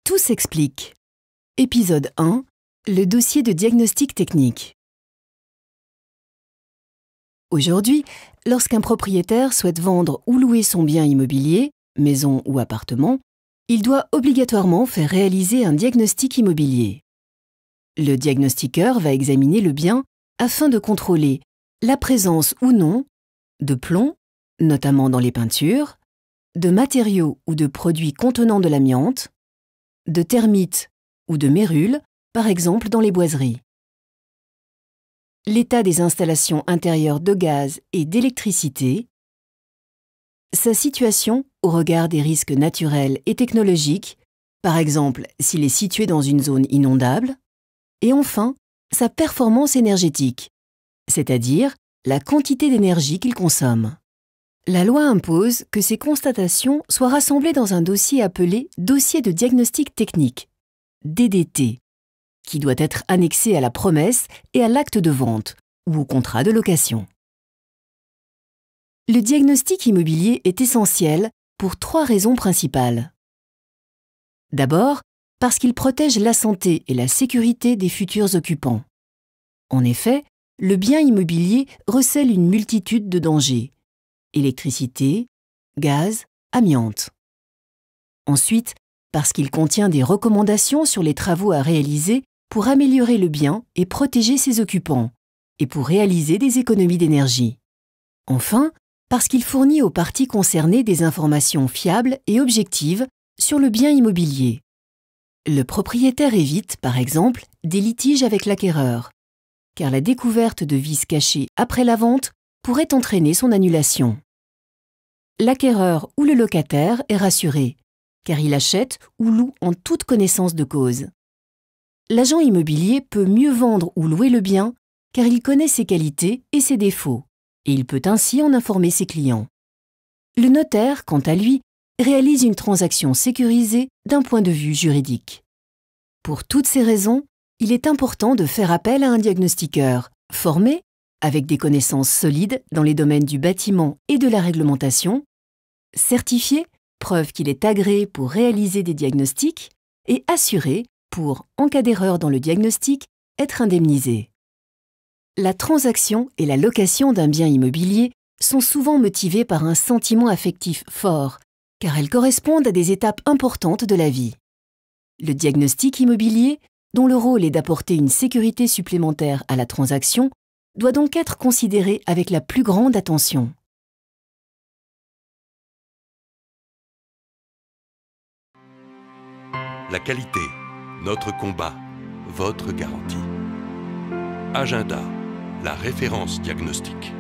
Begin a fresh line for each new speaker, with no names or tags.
Tout s'explique. Épisode 1. Le dossier de diagnostic technique. Aujourd'hui, lorsqu'un propriétaire souhaite vendre ou louer son bien immobilier, maison ou appartement, il doit obligatoirement faire réaliser un diagnostic immobilier. Le diagnostiqueur va examiner le bien afin de contrôler la présence ou non de plomb, notamment dans les peintures, de matériaux ou de produits contenant de l'amiante, de termites ou de mérules, par exemple dans les boiseries. L'état des installations intérieures de gaz et d'électricité, sa situation au regard des risques naturels et technologiques, par exemple s'il est situé dans une zone inondable, et enfin sa performance énergétique, c'est-à-dire la quantité d'énergie qu'il consomme. La loi impose que ces constatations soient rassemblées dans un dossier appelé dossier de diagnostic technique, DDT, qui doit être annexé à la promesse et à l'acte de vente ou au contrat de location. Le diagnostic immobilier est essentiel pour 3 raisons principales. D'abord, parce qu'il protège la santé et la sécurité des futurs occupants. En effet, le bien immobilier recèle une multitude de dangers: électricité, gaz, amiante. Ensuite, parce qu'il contient des recommandations sur les travaux à réaliser pour améliorer le bien et protéger ses occupants, et pour réaliser des économies d'énergie. Enfin, parce qu'il fournit aux parties concernées des informations fiables et objectives sur le bien immobilier. Le propriétaire évite, par exemple, des litiges avec l'acquéreur, car la découverte de vices cachés après la vente pourrait entraîner son annulation. L'acquéreur ou le locataire est rassuré, car il achète ou loue en toute connaissance de cause. L'agent immobilier peut mieux vendre ou louer le bien, car il connaît ses qualités et ses défauts, et il peut ainsi en informer ses clients. Le notaire, quant à lui, réalise une transaction sécurisée d'un point de vue juridique. Pour toutes ces raisons, il est important de faire appel à un diagnostiqueur formé, avec des connaissances solides dans les domaines du bâtiment et de la réglementation, certifié, preuve qu'il est agréé pour réaliser des diagnostics, et assuré pour, en cas d'erreur dans le diagnostic, être indemnisé. La transaction et la location d'un bien immobilier sont souvent motivées par un sentiment affectif fort, car elles correspondent à des étapes importantes de la vie. Le diagnostic immobilier, dont le rôle est d'apporter une sécurité supplémentaire à la transaction, doit donc être considéré avec la plus grande attention.
La qualité, notre combat, votre garantie. Agenda, la référence diagnostique.